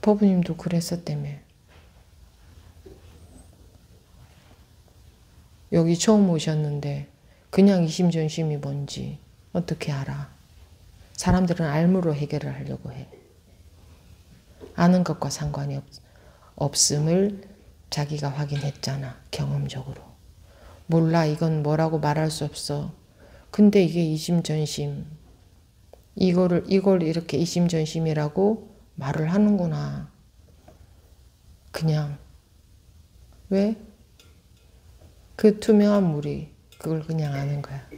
법부님도 그랬었다며. 여기 처음 오셨는데 그냥 이심전심이 뭔지 어떻게 알아? 사람들은 알므로 해결을 하려고 해. 아는 것과 상관이 없음을 자기가 확인했잖아, 경험적으로. 몰라, 이건 뭐라고 말할 수 없어. 근데 이게 이심전심. 이걸 이렇게 이심전심이라고 말을 하는구나. 그냥. 왜? 그 투명한 물이 그걸 그냥 아는 거야.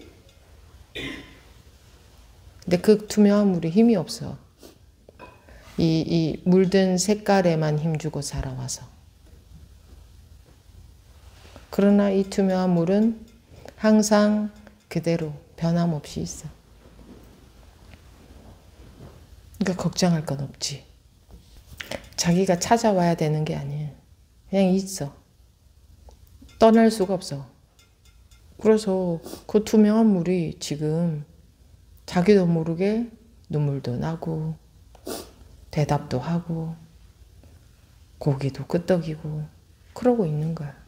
근데 그 투명한 물이 힘이 없어. 이 물든 색깔에만 힘주고 살아와서. 그러나 이 투명한 물은 항상 그대로 변함없이 있어. 그러니까 걱정할 건 없지. 자기가 찾아와야 되는 게 아니에요. 그냥 있어. 떠날 수가 없어. 그래서 그 투명한 물이 지금 자기도 모르게 눈물도 나고 대답도 하고 고기도 끄덕이고 그러고 있는 거야.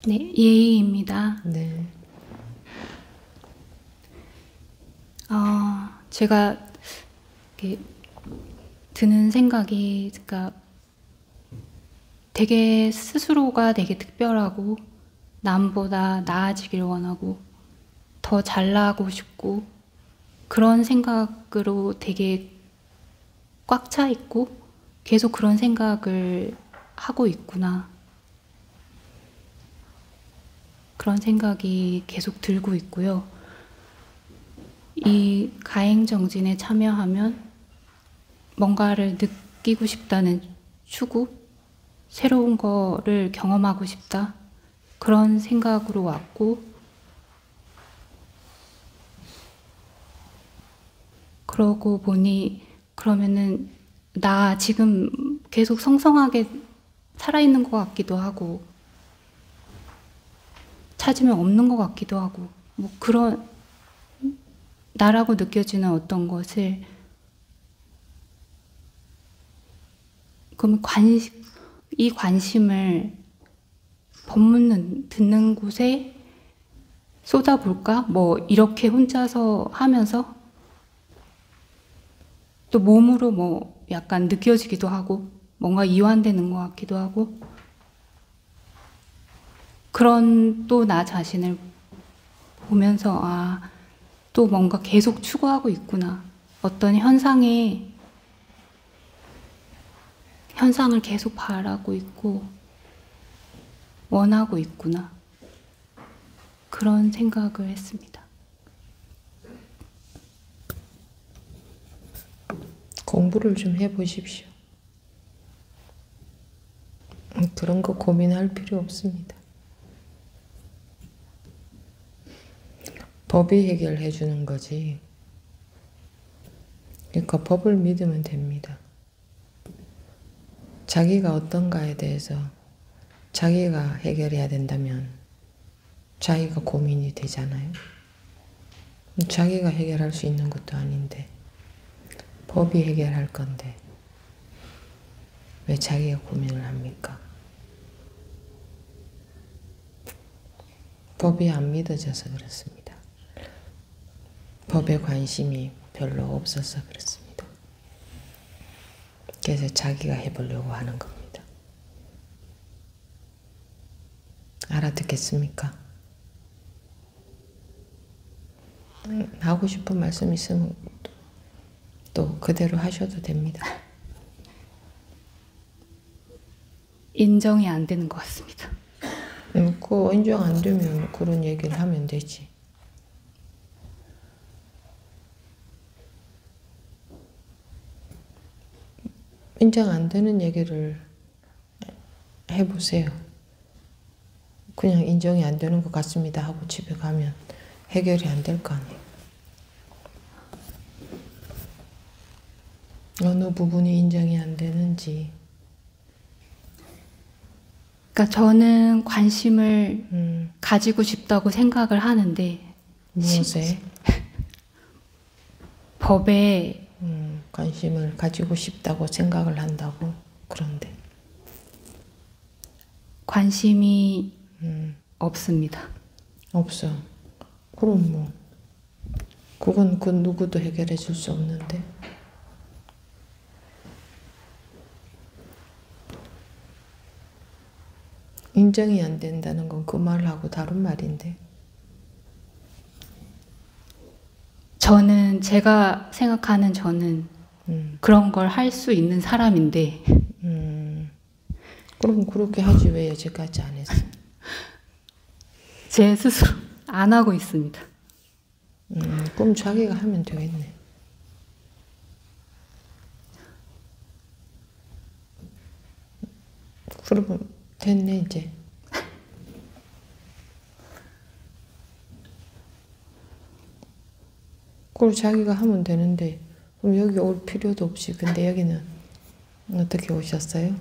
네, 예의입니다. 네. 제가 이렇게 드는 생각이, 그러니까 되게 스스로가 되게 특별하고 남보다 나아지길 원하고 더 잘나고 싶고 그런 생각으로 되게 꽉 차 있고 계속 그런 생각을 하고 있구나. 그런 생각이 계속 들고 있고요. 이 가행정진에 참여하면 뭔가를 느끼고 싶다는 추구, 새로운 거를 경험하고 싶다, 그런 생각으로 왔고, 그러고 보니 그러면은 나 지금 계속 성성하게 살아있는 것 같기도 하고 찾으면 없는 것 같기도 하고, 뭐 그런 나라고 느껴지는 어떤 것을, 그러면 이 관심을 법문 듣는 곳에 쏟아볼까? 뭐 이렇게 혼자서 하면서 또 몸으로 뭐 약간 느껴지기도 하고 뭔가 이완되는 것 같기도 하고, 그런 또 나 자신을 보면서 또 뭔가 계속 추구하고 있구나. 어떤 현상을 계속 바라고 있고 원하고 있구나. 그런 생각을 했습니다. 공부를 좀 해보십시오. 그런 거 고민할 필요 없습니다. 법이 해결해 주는 거지. 그러니까 법을 믿으면 됩니다. 자기가 어떤가에 대해서 자기가 해결해야 된다면 자기가 고민이 되잖아요. 자기가 해결할 수 있는 것도 아닌데 법이 해결할 건데 왜 자기가 고민을 합니까? 법이 안 믿어져서 그렇습니다. 법에 관심이 별로 없어서 그렇습니다. 그래서 자기가 해보려고 하는 겁니다. 알아듣겠습니까? 하고 싶은 말씀 있으면 또 그대로 하셔도 됩니다. 인정이 안 되는 것 같습니다. 그 인정 안 되면 그런 얘기를 하면 되지. 인정 안 되는 얘기를 해보세요. 그냥 인정이 안 되는 것 같습니다 하고 집에 가면 해결이 안 될 거 아니에요. 어느 부분이 인정이 안 되는지. 그러니까 저는 관심을 가지고 싶다고 생각을 하는데 무엇에? 법에 관심을 가지고 싶다고 생각을 한다고? 그런데 관심이 없습니다. 없어. 그럼 뭐 그건 그 누구도 해결해 줄 수 없는데. 인정이 안 된다는 건 그 말하고 다른 말인데. 저는 제가 생각하는 저는 그런 걸 할 수 있는 사람인데 그럼 그렇게 하지 왜 여지까지 안 했어? 제 스스로 안 하고 있습니다. 그럼 자기가 하면 되겠네. 그러면 됐네 이제. 그걸 자기가 하면 되는데 그럼 여기 올 필요도 없이. 근데 여기는 어떻게 오셨어요?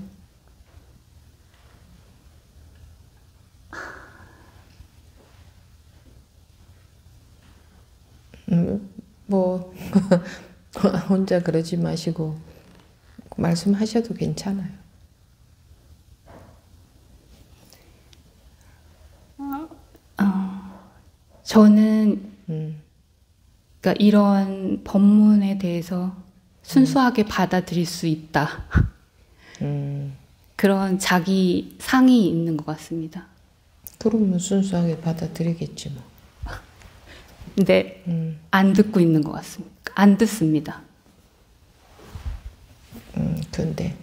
뭐 혼자 그러지 마시고 말씀하셔도 괜찮아요. 저는 그러니까 이런 법문에 대해서 순수하게 받아들일 수 있다. 그런 자기 상이 있는 것 같습니다. 그러면 순수하게 받아들이겠지 뭐. 근데 안 듣고 있는 것 같습니다. 안 듣습니다. 근데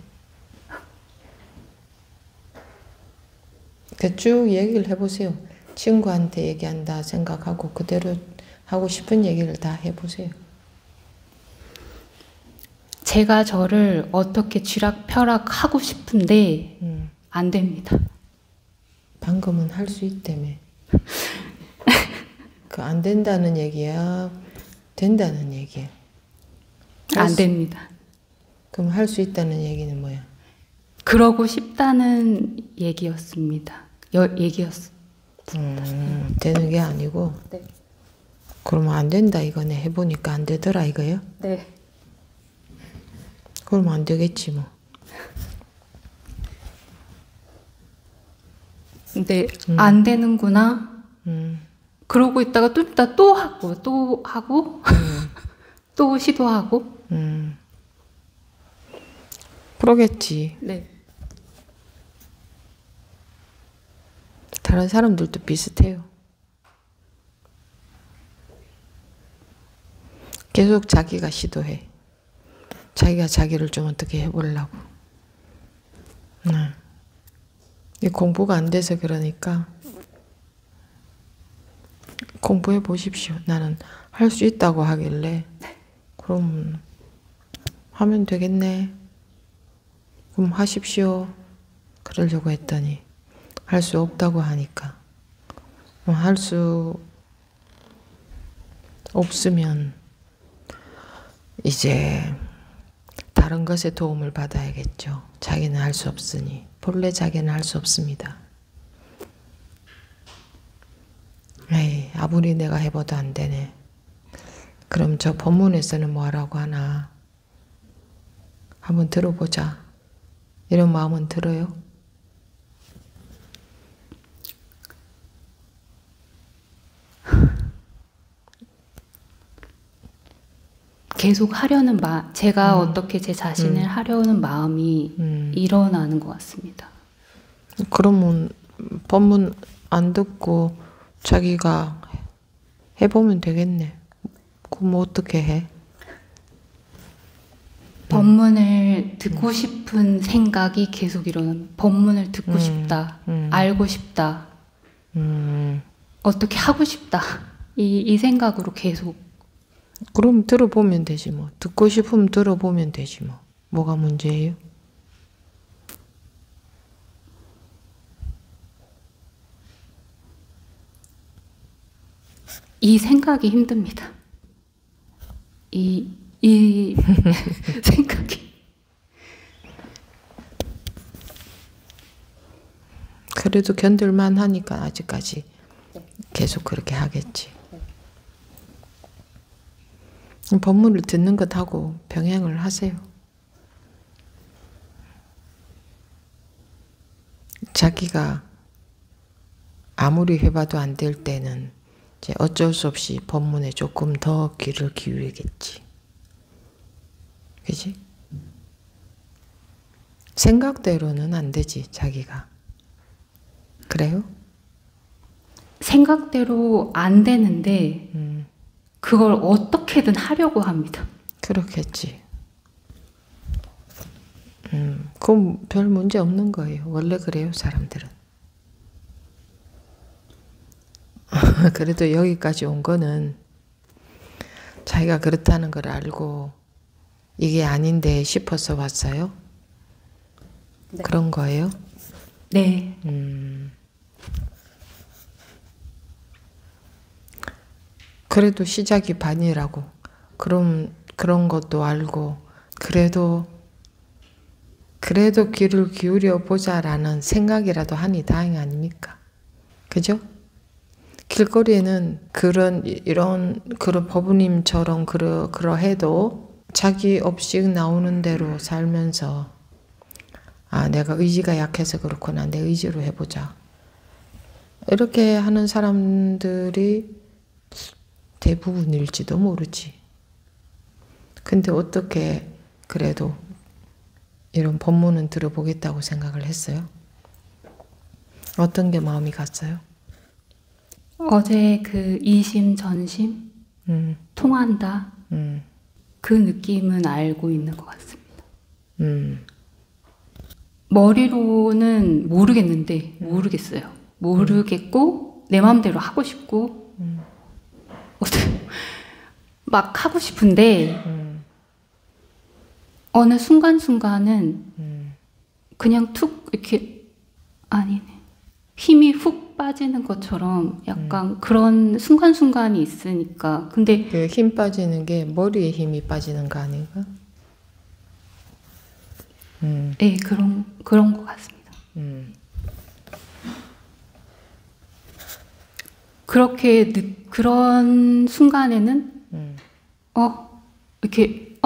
쭉 얘기를 해보세요. 친구한테 얘기한다 생각하고 그대로 하고 싶은 얘기를 다 해보세요. 제가 저를 어떻게 쥐락펴락 하고 싶은데 안 됩니다. 방금은 할 수 있다며. 그 안 된다는 얘기야? 된다는 얘기야? 안 됩니다. 그럼 할 수 있다는 얘기는 뭐야? 그러고 싶다는 얘기였습니다. 얘기였어. 되는 게 아니고? 네. 그러면 안 된다 이거네. 해보니까 안 되더라 이거요? 네. 그러면 안 되겠지 뭐. 근데 안 되는구나. 그러고 있다가 또 있다 또 하고 또 하고 또 시도하고. 그러겠지. 네. 다른 사람들도 비슷해요. 계속 자기가 시도해. 자기가 자기를 좀 어떻게 해보려고. 이 공부가 안 돼서 그러니까 공부해 보십시오. 나는 할 수 있다고 하길래 그럼 하면 되겠네. 그럼 하십시오. 그러려고 했더니 할 수 없다고 하니까 할 수 없으면 이제 다른 것에 도움을 받아야겠죠. 자기는 할 수 없으니. 본래 자기는 할 수 없습니다. 에이, 아무리 내가 해봐도 안 되네. 그럼 저 법문에서는 뭐라고 하나 한번 들어보자. 이런 마음은 들어요? 계속 하려는 제가 어떻게 제 자신을 하려는 마음이 일어나는 것 같습니다. 그러면 법문 안 듣고 자기가 해보면 되겠네. 그럼 어떻게 해? 법문을 듣고 싶은 생각이 계속 일어나는. 법문을 듣고 싶다. 알고 싶다. 어떻게 하고 싶다. 이 생각으로 계속. 그럼 들어보면 되지 뭐. 듣고 싶으면 들어보면 되지 뭐. 뭐가 문제예요? 이 생각이 힘듭니다. 이 생각이. 그래도 견딜만 하니까 아직까지 계속 그렇게 하겠지. 법문을 듣는 것하고 병행을 하세요. 자기가 아무리 해봐도 안 될 때는 이제 어쩔 수 없이 법문에 조금 더 귀를 기울이겠지. 그지? 생각대로는 안 되지, 자기가. 그래요? 생각대로 안 되는데 그걸 어떻게든 하려고 합니다. 그렇겠지. 그건 별 문제 없는 거예요. 원래 그래요, 사람들은. 그래도 여기까지 온 거는 자기가 그렇다는 걸 알고 이게 아닌데 싶어서 왔어요? 네. 그런 거예요? 네. 그래도 시작이 반이라고. 그럼 그런 것도 알고 그래도 귀를 기울여 보자라는 생각이라도 하니 다행 아닙니까? 그죠? 길거리에는 그런 법우님처럼 그러해도 자기 없이 나오는 대로 살면서 아, 내가 의지가 약해서 그렇구나. 내 의지로 해보자. 이렇게 하는 사람들이 대부분일지도 모르지. 근데 어떻게 그래도 이런 법문은 들어보겠다고 생각을 했어요? 어떤 게 마음이 갔어요? 어제 그 이심 전심 통한다. 그 느낌은 알고 있는 것 같습니다. 머리로는 모르겠어요. 모르겠고 내 마음대로 하고 싶고 막 하고 싶은데 어느 순간순간은 그냥 툭 이렇게 아니네. 힘이 훅 빠지는 것처럼 약간 그런 순간순간이 있으니까. 근데 그 힘 빠지는 게 머리에 힘이 빠지는 거 아닌가? 네, 그런 것 같습니다. 그런 순간에는 이렇게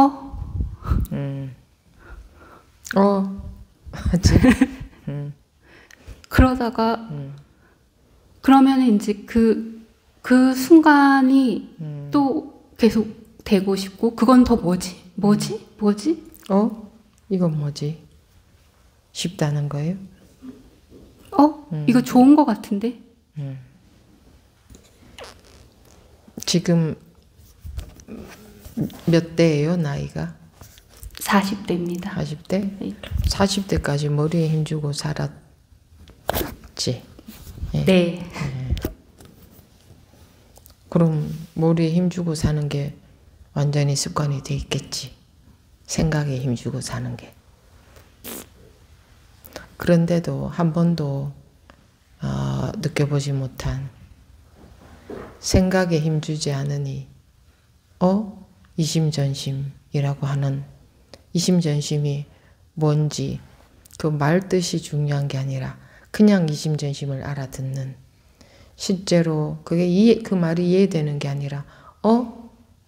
맞지? 그러다가 그러면 이제 그 순간이 또 계속 되고 싶고 그건 더 뭐지? 이건 뭐지? 쉽다는 거예요? 이거 좋은 것 같은데? 지금 몇 대예요, 나이가? 40대입니다. 40대? 네. 40대까지 머리에 힘주고 살았지? 네. 그럼 머리에 힘주고 사는 게 완전히 습관이 돼 있겠지. 생각에 힘주고 사는 게. 그런데도 한 번도 느껴보지 못한 생각에 힘주지 않으니 이심전심이라고 하는 이심전심이 뭔지 그 말 뜻이 중요한 게 아니라 그냥 이심전심을 알아듣는 실제로 그게 그 말이 이해되는 게 아니라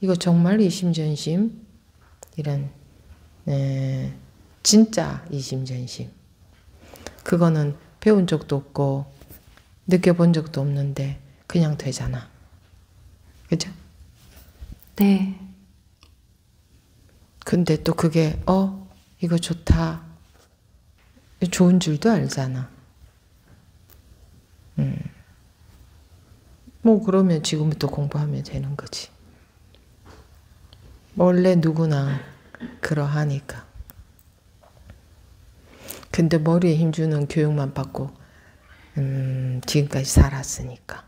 이거 정말 이심전심? 이런 진짜 이심전심. 그거는 배운 적도 없고 느껴본 적도 없는데 그냥 되잖아. 그죠? 네. 근데 또 그게 이거 좋다. 좋은 줄도 알잖아. 뭐 그러면 지금부터 공부하면 되는 거지. 원래 누구나 그러하니까. 근데 머리에 힘주는 교육만 받고 지금까지 살았으니까.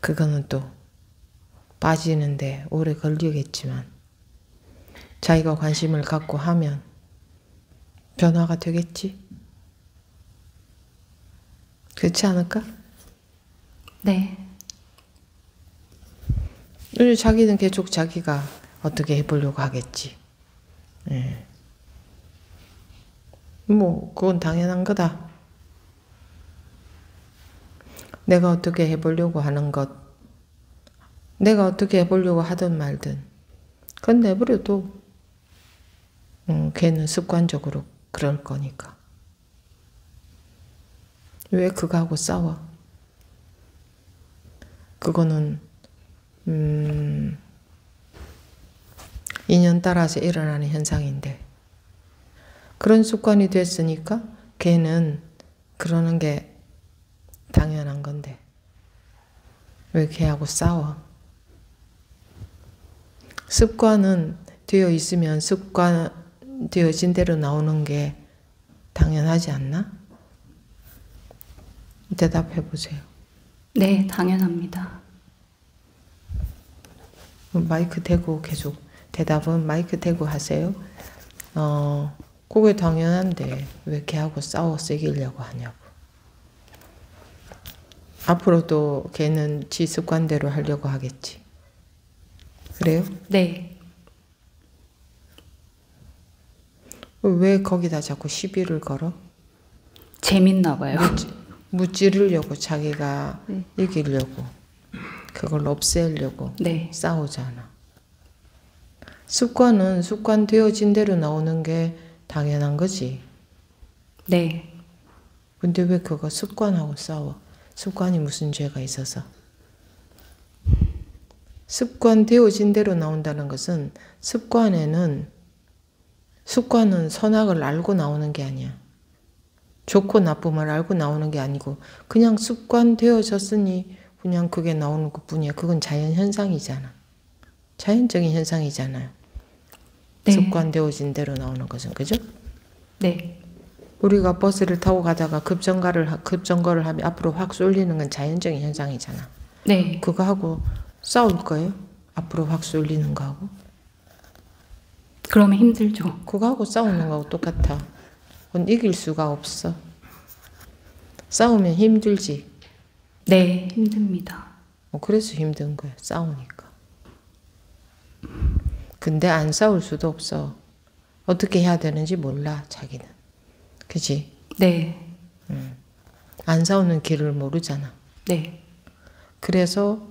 그거는 또 빠지는데 오래 걸리겠지만 자기가 관심을 갖고 하면 변화가 되겠지? 그렇지 않을까? 네. 자기는 계속 자기가 어떻게 해보려고 하겠지. 뭐 그건 당연한 거다. 내가 어떻게 해보려고 하는 것, 내가 어떻게 해보려고 하든 말든 그건 내버려도 걔는 습관적으로 그럴 거니까. 왜 그거하고 싸워? 그거는 인연 따라서 일어나는 현상인데 그런 습관이 됐으니까 걔는 그러는 게 당연한 건데 왜 걔하고 싸워? 습관은 되어 있으면 습관 되어진 대로 나오는 게 당연하지 않나? 대답해 보세요. 네, 당연합니다. 마이크 대고 계속 대답은 마이크 대고 하세요. 그게 당연한데 왜 걔하고 싸워 쓰기려고 하냐고. 앞으로도 걔는 지 습관대로 하려고 하겠지. 그래요? 네. 왜 거기다 자꾸 시비를 걸어? 재밌나 봐요. 무찌르려고 자기가 이기려고 그걸 없애려고 네. 싸우잖아. 습관은 습관 되어진 대로 나오는 게 당연한 거지. 네. 근데 왜 그거 습관하고 싸워? 습관이 무슨 죄가 있어서? 습관 되어진 대로 나온다는 것은 습관은 선악을 알고 나오는 게 아니야. 좋고 나쁨을 알고 나오는 게 아니고 그냥 습관 되어졌으니 그냥 그게 나오는 것 뿐이야. 그건 자연현상이잖아. 자연적인 현상이잖아요. 네. 습관 되어진 대로 나오는 것은. 그죠? 네. 우리가 버스를 타고 가다가 급정거를 하면 앞으로 확 쏠리는 건 자연적인 현상이잖아. 네. 그거하고 싸울 거예요? 앞으로 확 쏠리는 거하고? 그러면 힘들죠. 그거하고 싸우는 거하고 똑같아. 그건 이길 수가 없어. 싸우면 힘들지. 네, 힘듭니다. 그래서 힘든 거야. 싸우니까. 근데 안 싸울 수도 없어. 어떻게 해야 되는지 몰라, 자기는. 그치? 네. 안 싸우는 길을 모르잖아. 네. 그래서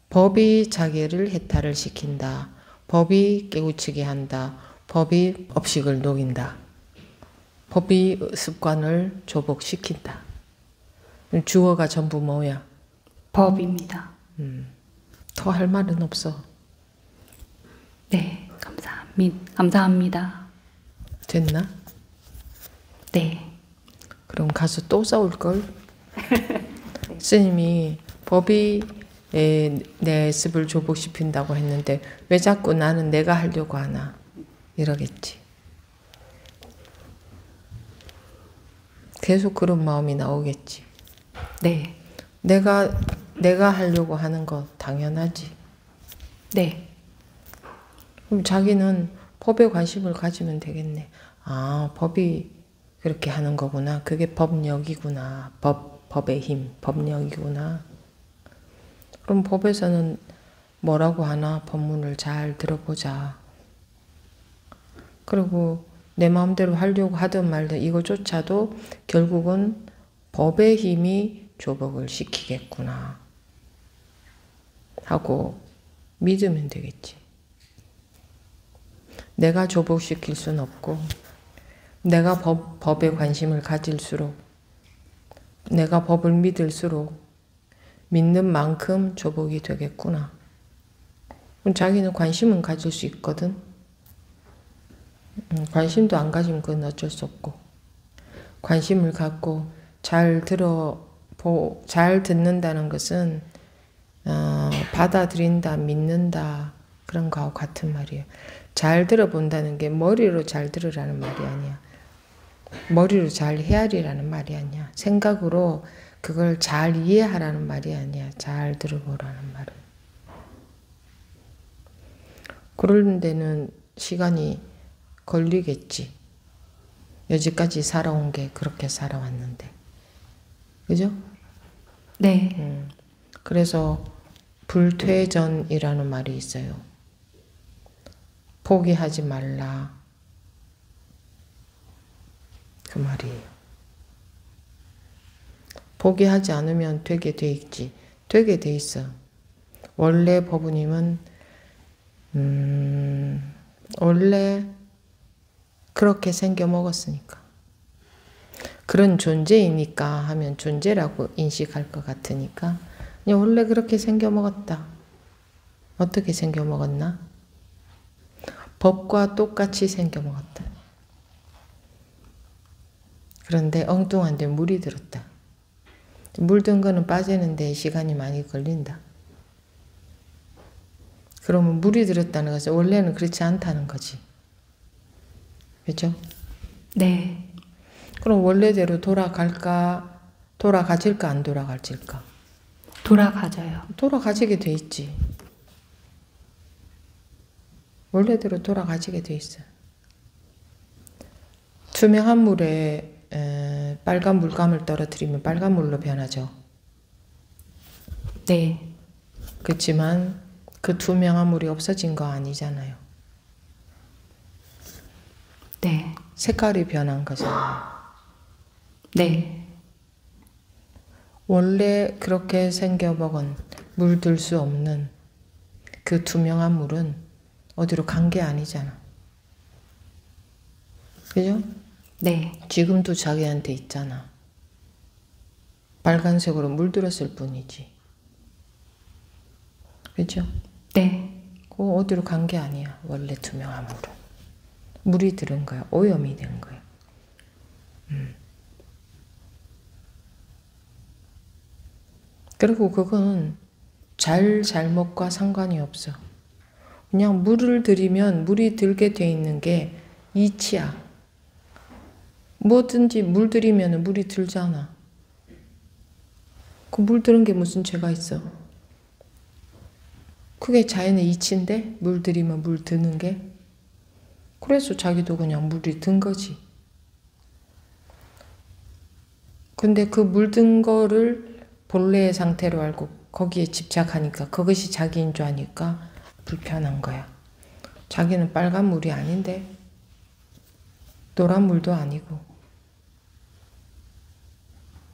법이 자기를 해탈을 시킨다. 법이 깨우치게 한다. 법이 업식을 녹인다. 법이 습관을 조복시킨다. 주어가 전부 뭐야? 법입니다. 더 할 말은 없어. 네, 감사합니다. 됐나? 네. 그럼 가서 또 싸울걸? 스님이 법이 내 습을 조복시킨다고 했는데 왜 자꾸 나는 내가 하려고 하나? 이러겠지. 계속 그런 마음이 나오겠지. 네. 내가 하려고 하는 거 당연하지. 네. 그럼 자기는 법에 관심을 가지면 되겠네. 아, 법이 그렇게 하는 거구나. 그게 법력이구나. 법의 힘, 법력이구나. 그럼 법에서는 뭐라고 하나 법문을 잘 들어보자. 그리고 내 마음대로 하려고 하든 말든 이거조차도 결국은 법의 힘이 조복을 시키겠구나 하고 믿으면 되겠지. 내가 조복시킬 수는 없고 내가 법에 관심을 가질수록 내가 법을 믿을수록 믿는 만큼 조복이 되겠구나. 그럼 자기는 관심은 가질 수 있거든. 관심도 안 가지면 그건 어쩔 수 없고 관심을 갖고 잘 듣는다는 것은 받아들인다, 믿는다 그런 거하고 같은 말이에요. 잘 들어본다는 게 머리로 잘 들으라는 말이 아니야. 머리로 잘 헤아리라는 말이 아니야. 생각으로 그걸 잘 이해하라는 말이 아니야. 잘 들어보라는 말은. 그런 데는 시간이 걸리겠지. 여지까지 살아온 게 그렇게 살아왔는데. 그죠? 네. 그래서 불퇴전이라는 말이 있어요. 포기하지 말라. 그 말이에요. 포기하지 않으면 되게 돼 있지. 되게 돼 있어. 원래 법우님은 원래 그렇게 생겨 먹었으니까. 그런 존재이니까 하면 존재라고 인식할 것 같으니까 그냥 원래 그렇게 생겨 먹었다. 어떻게 생겨 먹었나? 법과 똑같이 생겨 먹었다. 그런데 엉뚱한데 물이 들었다. 물든 거는 빠지는데 시간이 많이 걸린다. 그러면 물이 들었다는 것은 원래는 그렇지 않다는 거지. 그렇죠? 네. 그럼 원래대로 돌아갈까? 돌아가질까? 안 돌아가질까? 돌아가져요. 돌아가지게 돼 있지. 원래대로 돌아가지게 돼 있어. 투명한 물에 빨간 물감을 떨어뜨리면 빨간 물로 변하죠. 네. 그렇지만 그 투명한 물이 없어진 거 아니잖아요. 네. 색깔이 변한 거잖아요. 네. 원래 그렇게 생겨먹은 물들 수 없는 그 투명한 물은 어디로 간 게 아니잖아. 그죠? 네. 지금도 자기한테 있잖아. 빨간색으로 물들었을 뿐이지. 그죠? 네. 그거 어디로 간 게 아니야. 원래 투명한 물은. 물이 들은 거야. 오염이 된 거야. 그리고 그건 잘못과 상관이 없어. 그냥 물을 들이면 물이 들게 돼 있는 게 이치야. 뭐든지 물 들이면 물이 들잖아. 그 물 들은 게 무슨 죄가 있어? 그게 자연의 이치인데 물 들이면 물 드는 게. 그래서 자기도 그냥 물이 든 거지. 근데 그 물든 거를 본래의 상태로 알고 거기에 집착하니까 그것이 자기인 줄 아니까 불편한 거야. 자기는 빨간 물이 아닌데 노란 물도 아니고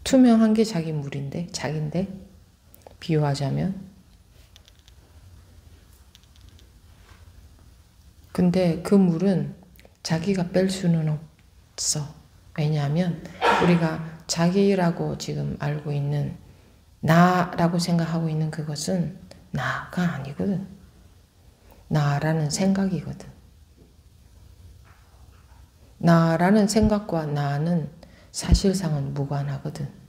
투명한 게 자기 물인데 자기인데 비유하자면. 근데 그 물은 자기가 뺄 수는 없어. 왜냐하면 우리가 자기라고 지금 알고 있는 나라고 생각하고 있는 그것은 나가 아니거든. 나라는 생각이거든. 나라는 생각과 나는 사실상은 무관하거든.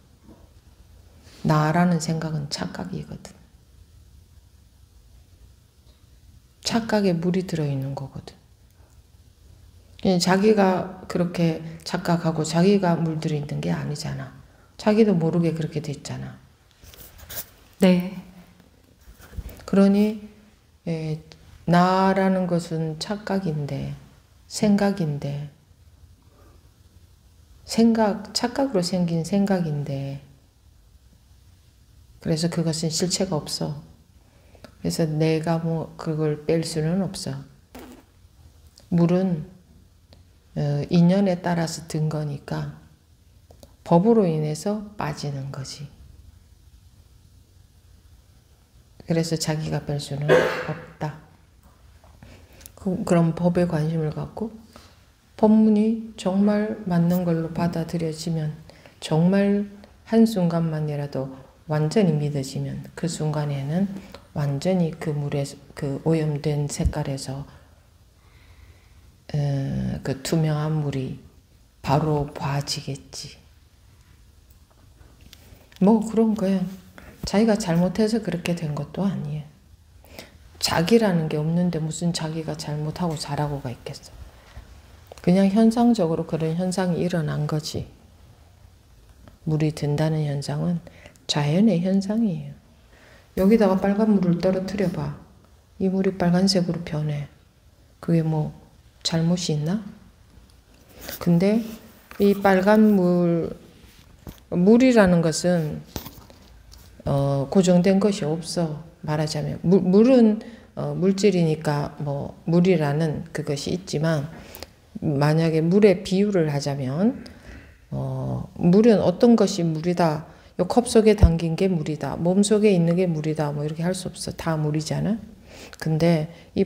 나라는 생각은 착각이거든. 착각에 물이 들어있는 거거든. 자기가 그렇게 착각하고 자기가 물들어 있는 게 아니잖아. 자기도 모르게 그렇게 됐잖아. 네. 그러니 나라는 것은 착각인데, 생각인데, 착각으로 생긴 생각인데, 그래서 그것은 실체가 없어. 그래서 내가 뭐 그걸 뺄 수는 없어. 물은 인연에 따라서 든 거니까 법으로 인해서 빠지는 거지. 그래서 자기가 뺄 수는 없다. 그럼 법에 관심을 갖고 법문이 정말 맞는 걸로 받아들여지면, 정말 한순간만이라도 완전히 믿어지면 그 순간에는 완전히 그 물에, 그 오염된 색깔에서 그 투명한 물이 바로 봐지겠지. 뭐 그런 거야. 자기가 잘못해서 그렇게 된 것도 아니에요. 자기라는 게 없는데 무슨 자기가 잘못하고 잘하고가 있겠어. 그냥 현상적으로 그런 현상이 일어난 거지. 물이 든다는 현상은 자연의 현상이에요. 여기다가 빨간 물을 떨어뜨려 봐. 이 물이 빨간색으로 변해. 그게 뭐 잘못이 있나? 근데 이 빨간 물이라는 것은 고정된 것이 없어. 말하자면 물은 물질이니까 뭐 물이라는 그것이 있지만, 만약에 물의 비유를 하자면 물은 어떤 것이 물이다 요 컵 속에 담긴 게 물이다. 몸 속에 있는 게 물이다. 뭐 이렇게 할 수 없어. 다 물이잖아. 근데 이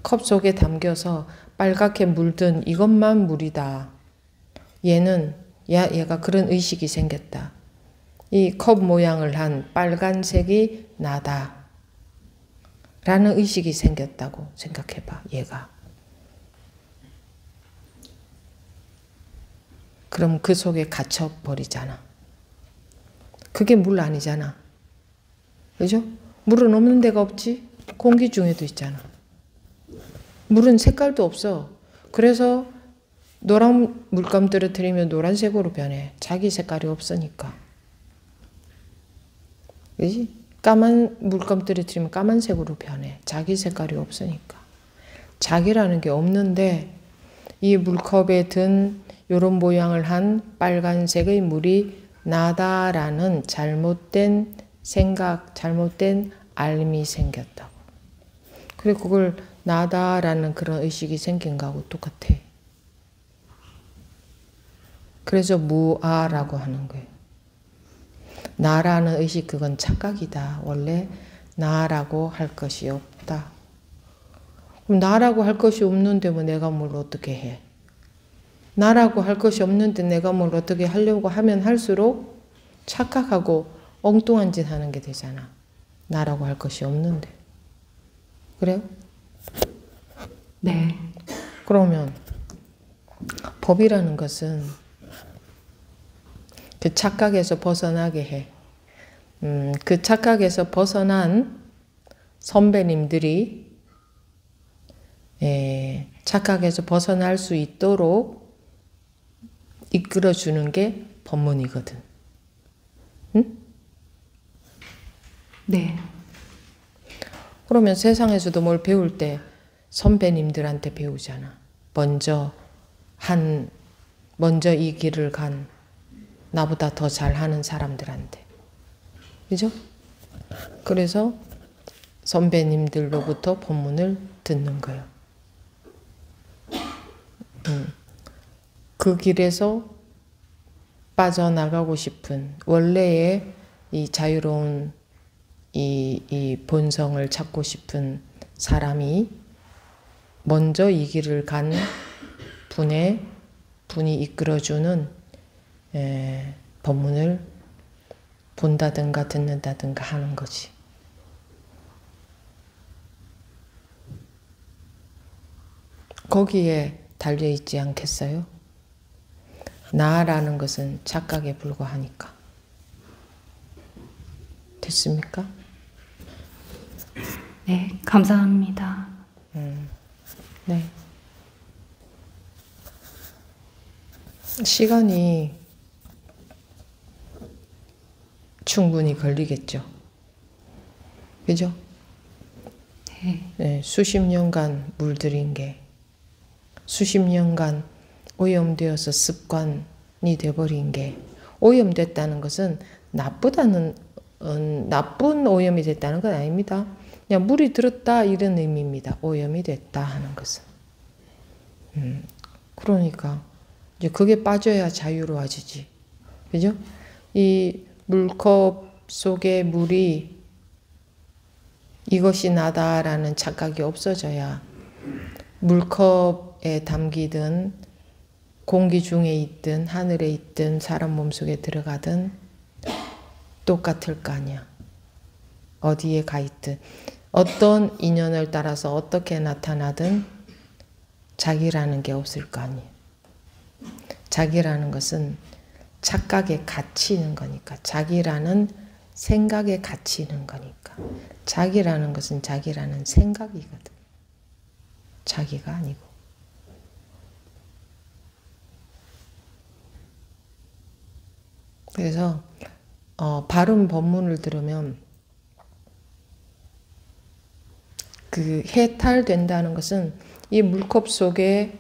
컵 속에 담겨서 빨갛게 물든 이것만 물이다. 얘가 그런 의식이 생겼다. 이 컵 모양을 한 빨간색이 나다. 라는 의식이 생겼다고 생각해봐, 얘가. 그럼 그 속에 갇혀버리잖아. 그게 물 아니잖아. 그죠? 물은 없는 데가 없지? 공기 중에도 있잖아. 물은 색깔도 없어. 그래서 노란 물감 떨어뜨리면 노란색으로 변해. 자기 색깔이 없으니까. 그지? 까만 물감 떨어뜨리면 까만색으로 변해. 자기 색깔이 없으니까. 자기라는 게 없는데 이 물컵에 든 이런 모양을 한 빨간색의 물이 나다라는 잘못된 생각, 잘못된 알미 생겼다고. 그리고 그걸 나다라는 그런 의식이 생긴 거하고 똑같아. 그래서 무아라고 하는 거예요. 나라는 의식, 그건 착각이다. 원래 나라고 할 것이 없다. 그럼 나라고 할 것이 없는데 뭐 내가 뭘 어떻게 해? 나라고 할 것이 없는데 내가 뭘 어떻게 하려고 하면 할수록 착각하고 엉뚱한 짓 하는 게 되잖아. 나라고 할 것이 없는데. 그래요? 네. 그러면 법이라는 것은 그 착각에서 벗어나게 해. 그 착각에서 벗어난 선배님들이 착각에서 벗어날 수 있도록 이끌어주는 게 법문이거든. 응? 네. 그러면 세상에서도 뭘 배울 때 선배님들한테 배우잖아. 먼저 이 길을 간 나보다 더 잘하는 사람들한테. 그죠? 그래서 선배님들로부터 법문을 듣는 거예요. 그 길에서 빠져나가고 싶은 원래의 이 자유로운 이 본성을 찾고 싶은 사람이 먼저 이 길을 간 분이 이끌어주는 법문을 본다든가 듣는다든가 하는 거지. 거기에 달려있지 않겠어요? 나라는 것은 착각에 불과하니까. 됐습니까? 네, 감사합니다. 네. 시간이 충분히 걸리겠죠. 그죠? 네. 네, 수십 년간 물들인 게 수십 년간 오염되어서 습관이 돼버린 게, 오염됐다는 것은 나쁜 오염이 됐다는 건 아닙니다. 그냥 물이 들었다 이런 의미입니다. 오염이 됐다 하는 것은. 그러니까 이제 그게 빠져야 자유로워지지. 그죠? 이 물컵 속의 물이 이것이 나다라는 착각이 없어져야 물컵에 담기든 공기 중에 있든 하늘에 있든 사람 몸속에 들어가든 똑같을 거 아니야. 어디에 가 있든 어떤 인연을 따라서 어떻게 나타나든 자기라는 게 없을 거 아니에요. 자기라는 것은 착각에 갇히는 거니까, 자기라는 생각에 갇히는 거니까. 자기라는 것은 자기라는 생각이거든. 자기가 아니고. 그래서 바른 법문을 들으면 그 해탈된다는 것은 이 물컵 속에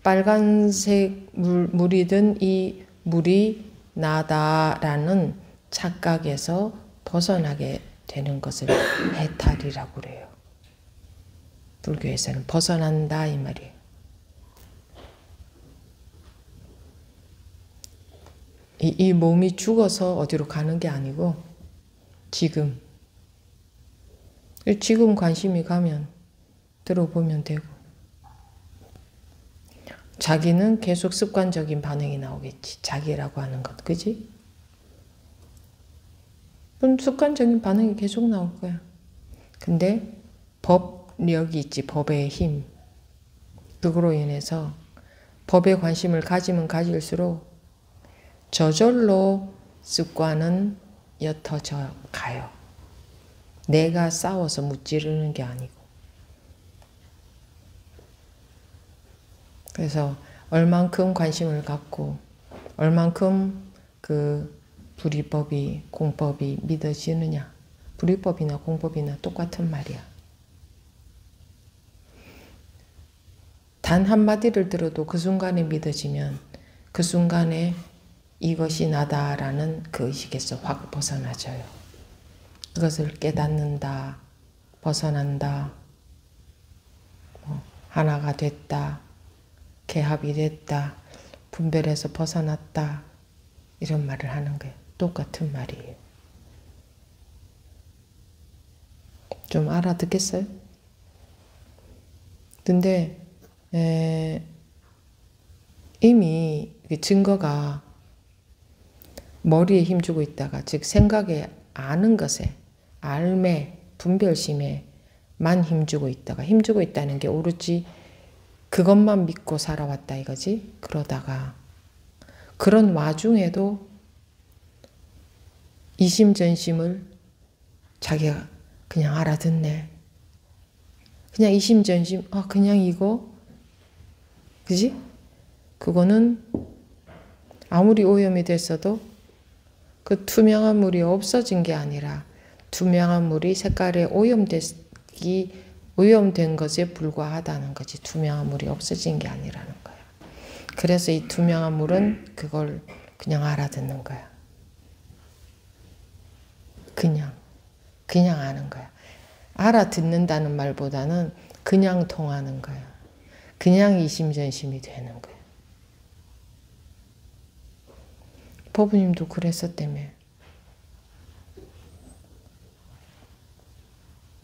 빨간색 물이든 이 물이 나다라는 착각에서 벗어나게 되는 것을 해탈이라고 그래요. 불교에서는 벗어난다 이 말이에요. 이 몸이 죽어서 어디로 가는 게 아니고 지금 관심이 가면 들어보면 되고 자기는 계속 습관적인 반응이 나오겠지. 자기라고 하는 것, 그지? 습관적인 반응이 계속 나올 거야. 근데 법력이 있지, 법의 힘. 그거로 인해서 법에 관심을 가지면 가질수록 저절로 습관은 옅어져 가요. 내가 싸워서 무찌르는 게 아니고. 그래서 얼만큼 관심을 갖고 얼만큼 그 불이법이 공법이 믿어지느냐. 불이법이나 공법이나 똑같은 말이야. 단 한마디를 들어도 그 순간에 믿어지면 그 순간에 이것이 나다라는 그 의식에서 확 벗어나져요. 그것을 깨닫는다, 벗어난다, 하나가 됐다, 개합이 됐다, 분별해서 벗어났다, 이런 말을 하는 거예요. 똑같은 말이에요. 좀 알아듣겠어요? 근데 이미 증거가 머리에 힘주고 있다가, 즉 생각에 아는 것에, 알매, 분별심에만 힘주고 있다는 게 오로지 그것만 믿고 살아왔다 이거지. 그러다가 그런 와중에도 이심전심을 자기가 그냥 알아듣네. 그냥 이심전심, 그냥 이거, 그지? 그거는 아무리 오염이 됐어도 그 투명한 물이 없어진 게 아니라 투명한 물이 색깔에 오염된 것에 불과하다는 거지. 투명한 물이 없어진 게 아니라는 거야. 그래서 이 투명한 물은 그걸 그냥 알아듣는 거야. 그냥 아는 거야. 알아듣는다는 말보다는 그냥 통하는 거야. 그냥 이심전심이 되는 거야. 법부님도 그랬었다며.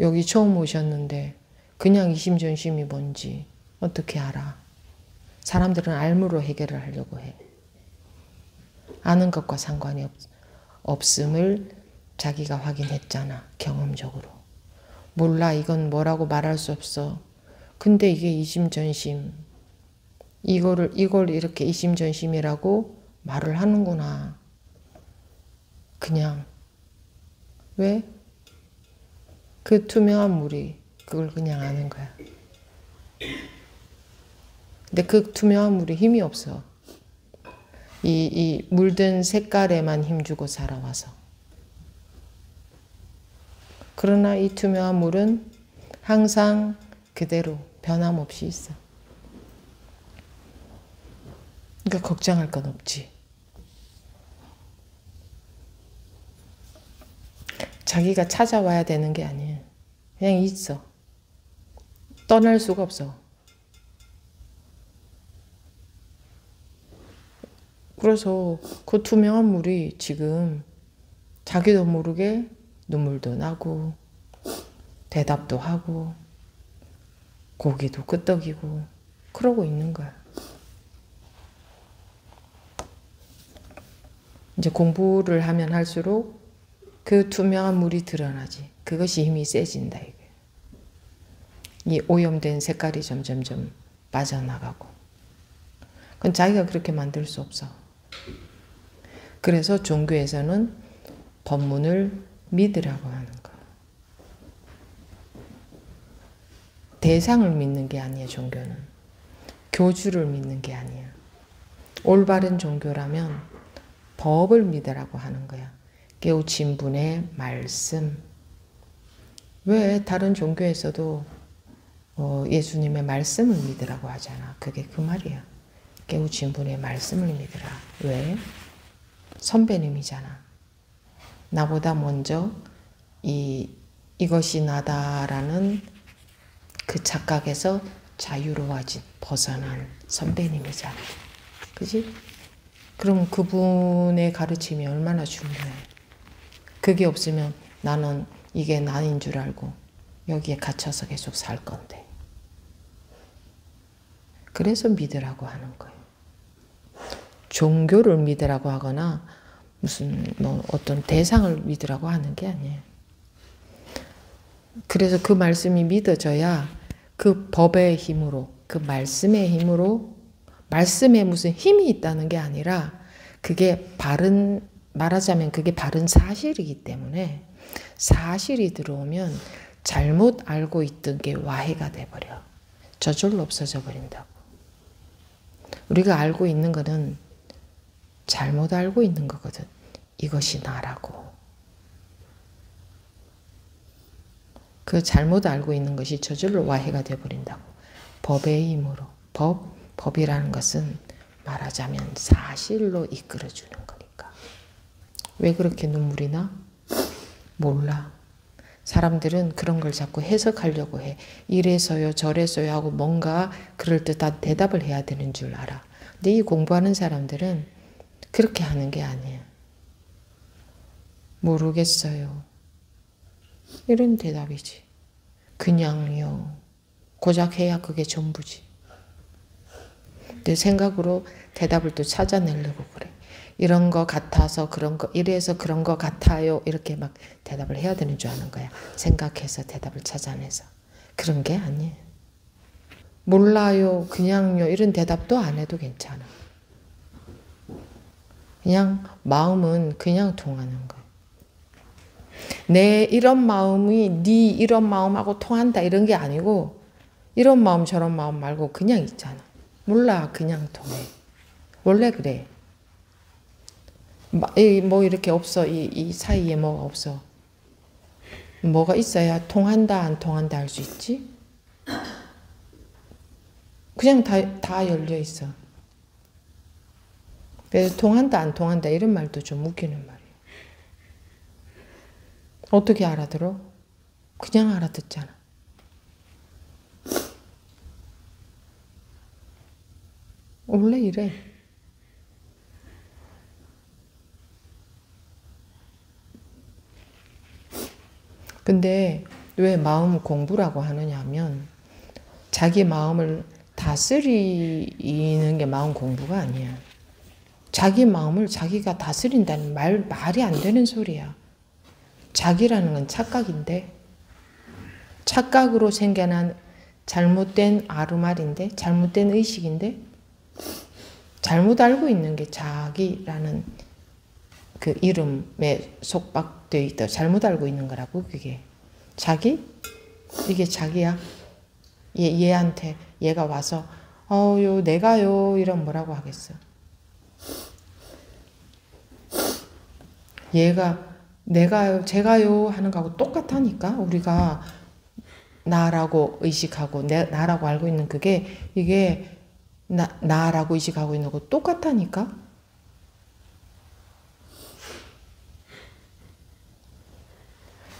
여기 처음 오셨는데 그냥 이심전심이 뭔지 어떻게 알아? 사람들은 알므로 해결을 하려고 해. 아는 것과 상관이 없음을 자기가 확인했잖아. 경험적으로. 몰라, 이건 뭐라고 말할 수 없어. 근데 이게 이심전심. 이걸 이렇게 이심전심이라고 말을 하는구나. 그냥. 왜? 그 투명한 물이 그걸 그냥 아는 거야. 근데 그 투명한 물이 힘이 없어. 이 물든 색깔에만 힘주고 살아와서. 그러나 이 투명한 물은 항상 그대로 변함없이 있어. 그러니까 걱정할 건 없지. 자기가 찾아와야 되는 게 아니에요. 그냥 있어. 떠날 수가 없어. 그래서 그 투명한 물이 지금 자기도 모르게 눈물도 나고 대답도 하고 고기도 끄떡이고 그러고 있는 거야. 이제 공부를 하면 할수록 그 투명한 물이 드러나지. 그것이 힘이 세진다. 이게. 이 오염된 색깔이 점점점 빠져나가고. 그건 자기가 그렇게 만들 수 없어. 그래서 종교에서는 법문을 믿으라고 하는 거야. 대상을 믿는 게 아니야, 종교는. 교주를 믿는 게 아니야. 올바른 종교라면 법을 믿으라고 하는 거야. 깨우친 분의 말씀. 왜 다른 종교에서도 예수님의 말씀을 믿으라고 하잖아. 그게 그 말이야. 깨우친 분의 말씀을 믿으라. 왜? 선배님이잖아. 나보다 먼저 이것이 나다라는 그 착각에서 자유로워진 벗어난 선배님이잖아. 그지? 그럼 그분의 가르침이 얼마나 중요해. 그게 없으면 나는 이게 나인 줄 알고 여기에 갇혀서 계속 살 건데. 그래서 믿으라고 하는 거예요. 종교를 믿으라고 하거나 무슨 어떤 대상을 믿으라고 하는 게 아니에요. 그래서 그 말씀이 믿어져야 그 법의 힘으로, 그 말씀의 힘으로, 말씀에 무슨 힘이 있다는 게 아니라 그게 말하자면 그게 바른 사실이기 때문에 사실이 들어오면 잘못 알고 있던 게 와해가 돼버려. 저절로 없어져 버린다고. 우리가 알고 있는 거는 잘못 알고 있는 거거든. 이것이 나라고. 그 잘못 알고 있는 것이 저절로 와해가 돼버린다고. 법의 힘으로. 법이라는 것은 말하자면 사실로 이끌어주는 거니까. 왜 그렇게 눈물이 나? 몰라. 사람들은 그런 걸 자꾸 해석하려고 해. 이래서요 저래서요 하고 뭔가 그럴듯한 대답을 해야 되는 줄 알아. 근데 이 공부하는 사람들은 그렇게 하는 게 아니에요. 모르겠어요. 이런 대답이지. 그냥요. 고작 해야 그게 전부지. 내 생각으로 대답을 또 찾아내려고 그래. 이런 거 같아서 그런 거, 이래서 그런 거 같아요. 이렇게 막 대답을 해야 되는 줄 아는 거야. 생각해서 대답을 찾아내서. 그런 게 아니에요. 몰라요, 그냥요. 이런 대답도 안 해도 괜찮아. 그냥 마음은 그냥 통하는 거예요. 내 이런 마음이 네 이런 마음하고 통한다 이런 게 아니고 이런 마음 저런 마음 말고 그냥 있잖아. 몰라, 그냥 통해. 원래 그래. 뭐 이렇게 없어. 이 사이에 뭐가 없어. 뭐가 있어야 통한다 안 통한다 할 수 있지? 그냥 다 열려 있어. 그래서 통한다 안 통한다 이런 말도 좀 웃기는 말이에요. 어떻게 알아들어? 그냥 알아듣잖아. 원래 이래. 근데 왜 마음 공부라고 하느냐 하면 자기 마음을 다스리는 게 마음 공부가 아니야. 자기 마음을 자기가 다스린다는 말이 안 되는 소리야. 자기라는 건 착각인데, 착각으로 생겨난 잘못된 아르말인데, 잘못된 의식인데, 잘못 알고 있는 게 자기라는 그 이름에 속박되어 있다. 잘못 알고 있는 거라고, 그게. 자기? 이게 자기야. 얘한테, 얘가 와서, 내가요, 이런 뭐라고 하겠어. 얘가, 내가요, 제가요 하는 거하고 똑같다니까. 우리가 나라고 의식하고, 나라고 알고 있는 그게, 이게 나라고 의식하고 있는 거 똑같다니까.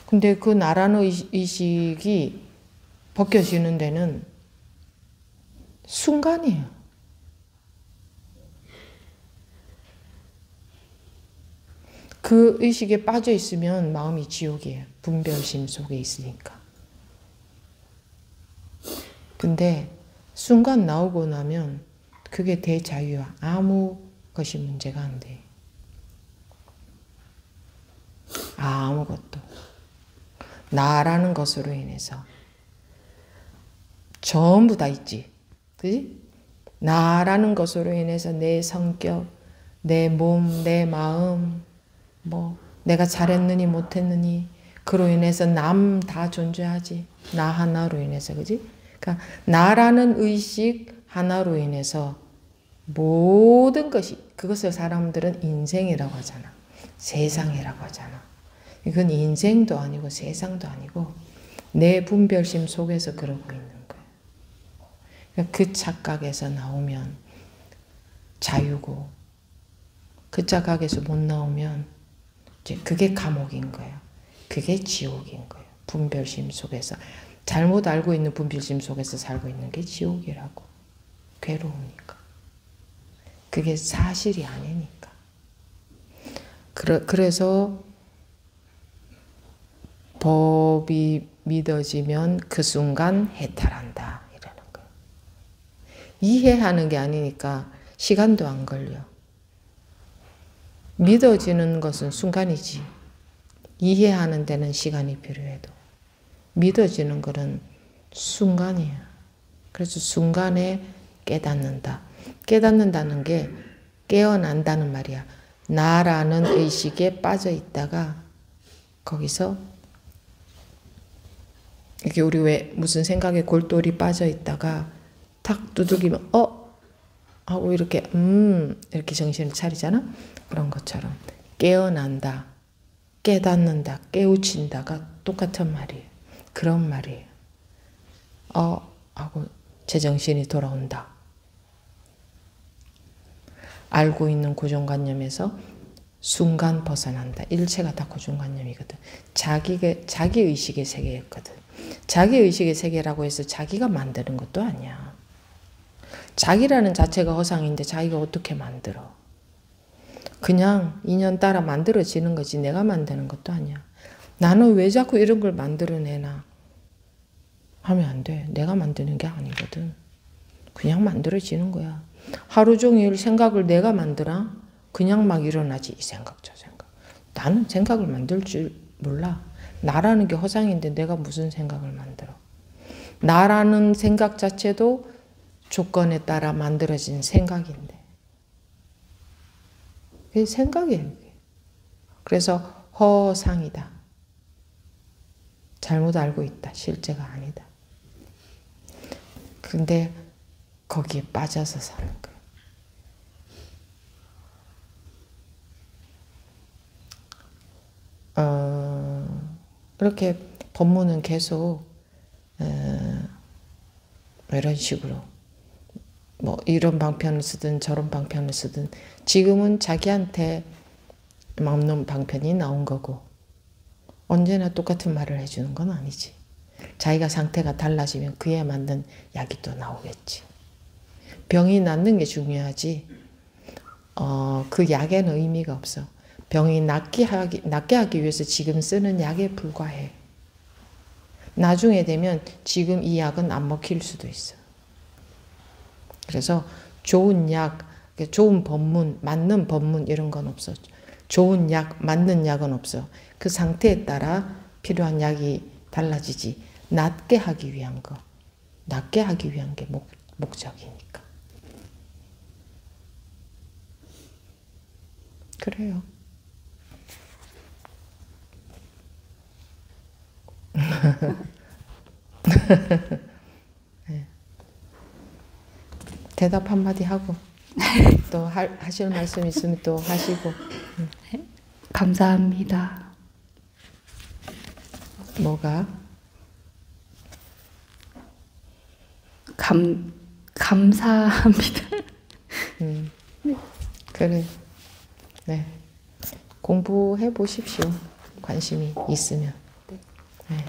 근데 그 나라는 의식이 벗겨지는 데는 순간이에요. 그 의식에 빠져 있으면 마음이 지옥이에요. 분별심 속에 있으니까. 근데 순간 나오고 나면 그게 대자유야. 아무 것이 문제가 안 돼. 아무것도. 나라는 것으로 인해서 전부 다 있지. 그지? 나라는 것으로 인해서 내 성격, 내 몸, 내 마음, 내가 잘했느니 못했느니 그로 인해서 남 다 존재하지. 나 하나로 인해서. 그지? 그러니까 나라는 의식 하나로 인해서 모든 것이, 그것을 사람들은 인생이라고 하잖아. 세상이라고 하잖아. 이건 인생도 아니고 세상도 아니고 내 분별심 속에서 그러고 있는 거예요. 그러니까 그 착각에서 나오면 자유고, 그 착각에서 못 나오면 이제 그게 감옥인 거예요. 그게 지옥인 거예요. 분별심 속에서. 잘못 알고 있는 분별심 속에서 살고 있는 게 지옥이라고. 괴로우니까. 그게 사실이 아니니까. 그래서 법이 믿어지면 그 순간 해탈한다 이러는 거예요. 이해하는 게 아니니까 시간도 안 걸려. 믿어지는 것은 순간이지. 이해하는 데는 시간이 필요해도. 믿어지는 것은 순간이야. 그래서 순간에 깨닫는다. 깨닫는다는 게 깨어난다는 말이야. 나라는 의식에 빠져 있다가 거기서 이렇게 우리 왜 무슨 생각에 골똘히 빠져 있다가 탁 두들기면 하고 이렇게 이렇게 정신을 차리잖아. 그런 것처럼 깨어난다, 깨닫는다, 깨우친다가 똑같은 말이에요. 그런 말이에요. 하고 제정신이 돌아온다. 알고 있는 고정관념에서 순간 벗어난다. 일체가 다 고정관념이거든. 자기 의식의 세계였거든. 자기 의식의 세계라고 해서 자기가 만드는 것도 아니야. 자기라는 자체가 허상인데 자기가 어떻게 만들어? 그냥 인연 따라 만들어지는 거지 내가 만드는 것도 아니야. 나는 왜 자꾸 이런 걸 만들어내나 하면 안 돼. 내가 만드는 게 아니거든. 그냥 만들어지는 거야. 하루 종일 생각을 내가 만들어? 그냥 막 일어나지. 이 생각 저 생각. 나는 생각을 만들 줄 몰라. 나라는 게 허상인데 내가 무슨 생각을 만들어. 나라는 생각 자체도 조건에 따라 만들어진 생각인데. 그게 생각이에요. 그래서 허상이다. 잘못 알고 있다. 실제가 아니다. 근데 거기에 빠져서 사는 거예요. 그렇게 법문은 계속 이런 식으로 뭐 이런 방편을 쓰든 저런 방편을 쓰든 지금은 자기한테 맞는 방편이 나온 거고 언제나 똑같은 말을 해주는 건 아니지. 자기가 상태가 달라지면 그에 맞는 약이 또 나오겠지. 병이 낫는 게 중요하지 그 약에는 의미가 없어. 병이 낫게 하기 위해서 지금 쓰는 약에 불과해. 나중에 되면 지금 이 약은 안 먹힐 수도 있어. 그래서 좋은 약, 좋은 법문, 맞는 법문 이런 건 없어. 좋은 약, 맞는 약은 없어. 그 상태에 따라 필요한 약이 달라지지. 낫게 하기 위한 거. 낫게 하기 위한 게 목적이니까. 그래요. 네. 대답 한마디 하고 또 하실 말씀 있으면 또 하시고. 감사합니다. 뭐가? 감사합니다. 그래. 네. 공부해 보십시오. 관심이 있으면. 네.